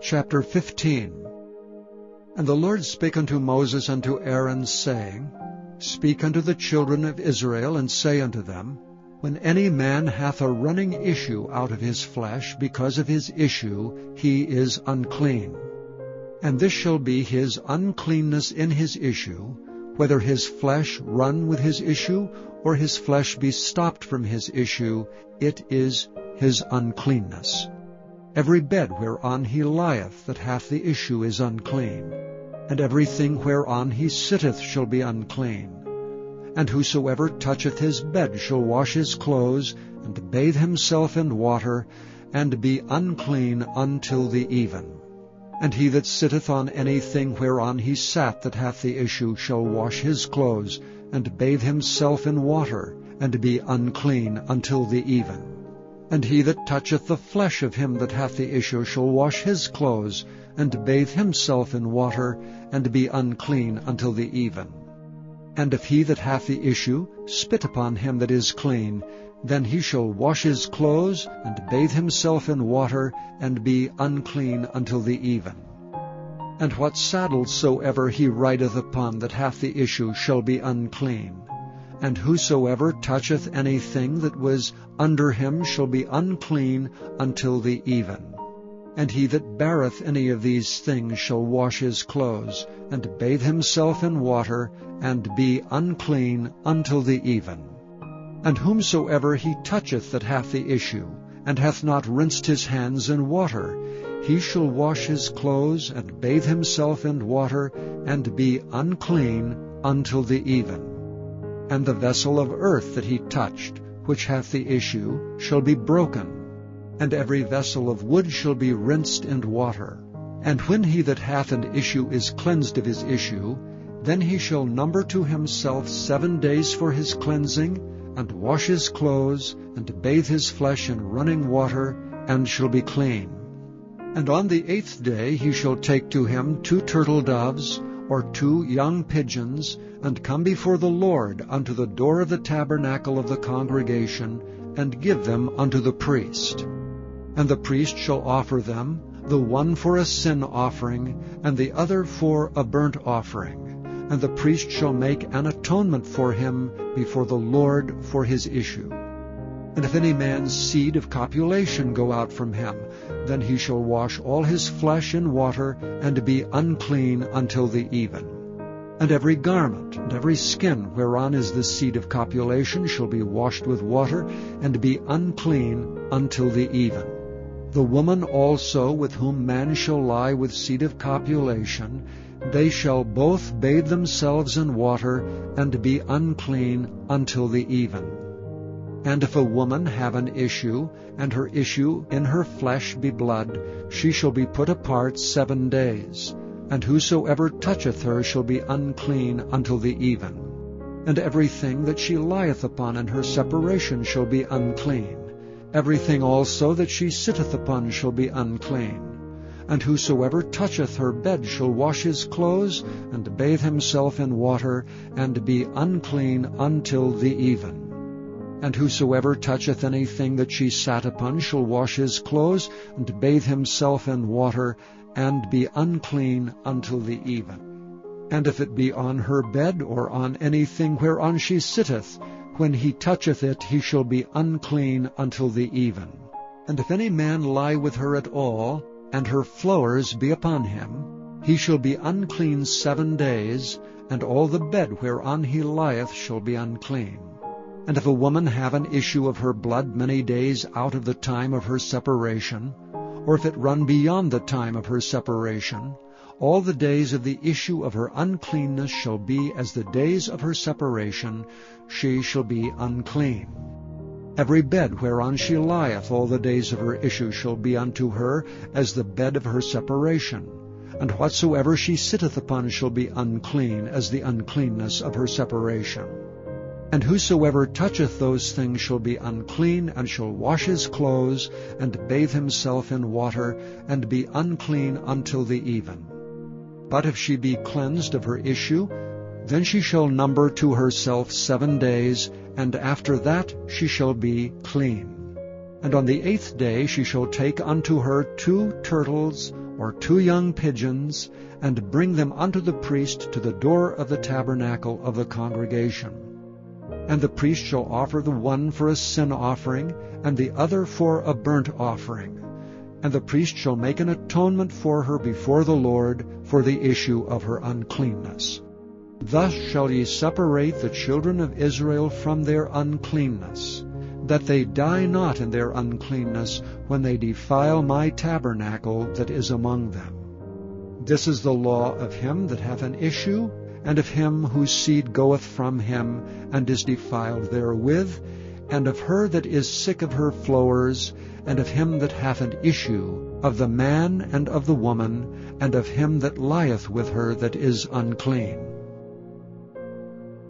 Chapter 15. And the Lord spake unto Moses and to Aaron, saying, Speak unto the children of Israel, and say unto them, When any man hath a running issue out of his flesh, because of his issue he is unclean. And this shall be his uncleanness in his issue, whether his flesh run with his issue, or his flesh be stopped from his issue, it is his uncleanness. Every bed whereon he lieth that hath the issue is unclean, and everything whereon he sitteth shall be unclean. And whosoever toucheth his bed shall wash his clothes, and bathe himself in water, and be unclean until the even. And he that sitteth on anything whereon he sat that hath the issue shall wash his clothes, and bathe himself in water, and be unclean until the even. And he that toucheth the flesh of him that hath the issue shall wash his clothes, and bathe himself in water, and be unclean until the even. And if he that hath the issue spit upon him that is clean, then he shall wash his clothes, and bathe himself in water, and be unclean until the even. And what saddle soever he rideth upon that hath the issue shall be unclean. And whosoever toucheth anything that was under him shall be unclean until the even. And he that beareth any of these things shall wash his clothes, and bathe himself in water, and be unclean until the even. And whomsoever he toucheth that hath the issue, and hath not rinsed his hands in water, he shall wash his clothes, and bathe himself in water, and be unclean until the even. And the vessel of earth that he touched, which hath the issue, shall be broken, and every vessel of wood shall be rinsed in water. And when he that hath an issue is cleansed of his issue, then he shall number to himself 7 days for his cleansing, and wash his clothes, and bathe his flesh in running water, and shall be clean. And on the 8th day he shall take to him 2 turtle doves, or 2 young pigeons, and come before the Lord unto the door of the tabernacle of the congregation, and give them unto the priest. And the priest shall offer them, the one for a sin offering, and the other for a burnt offering. And the priest shall make an atonement for him before the Lord for his issue. And if any man's seed of copulation go out from him, then he shall wash all his flesh in water, and be unclean until the even. And every garment and every skin whereon is the seed of copulation shall be washed with water, and be unclean until the even. The woman also with whom man shall lie with seed of copulation, they shall both bathe themselves in water, and be unclean until the even. And if a woman have an issue, and her issue in her flesh be blood, she shall be put apart 7 days. And whosoever toucheth her shall be unclean until the even. And everything that she lieth upon in her separation shall be unclean. Everything also that she sitteth upon shall be unclean. And whosoever toucheth her bed shall wash his clothes, and bathe himself in water, and be unclean until the even. And whosoever toucheth anything that she sat upon shall wash his clothes, and bathe himself in water, and be unclean until the even. And if it be on her bed, or on anything whereon she sitteth, when he toucheth it, he shall be unclean until the even. And if any man lie with her at all, and her flowers be upon him, he shall be unclean 7 days, and all the bed whereon he lieth shall be unclean. And if a woman have an issue of her blood many days out of the time of her separation, or if it run beyond the time of her separation, all the days of the issue of her uncleanness shall be as the days of her separation, she shall be unclean. Every bed whereon she lieth all the days of her issue shall be unto her as the bed of her separation, and whatsoever she sitteth upon shall be unclean as the uncleanness of her separation. And whosoever toucheth those things shall be unclean, and shall wash his clothes, and bathe himself in water, and be unclean until the even. But if she be cleansed of her issue, then she shall number to herself 7 days, and after that she shall be clean. And on the 8th day she shall take unto her 2 turtles or 2 young pigeons, and bring them unto the priest to the door of the tabernacle of the congregation. And the priest shall offer the one for a sin offering, and the other for a burnt offering. And the priest shall make an atonement for her before the Lord for the issue of her uncleanness. Thus shall ye separate the children of Israel from their uncleanness, that they die not in their uncleanness when they defile my tabernacle that is among them. This is the law of him that hath an issue, and of him whose seed goeth from him, and is defiled therewith, and of her that is sick of her flowers, and of him that hath an issue, of the man and of the woman, and of him that lieth with her that is unclean.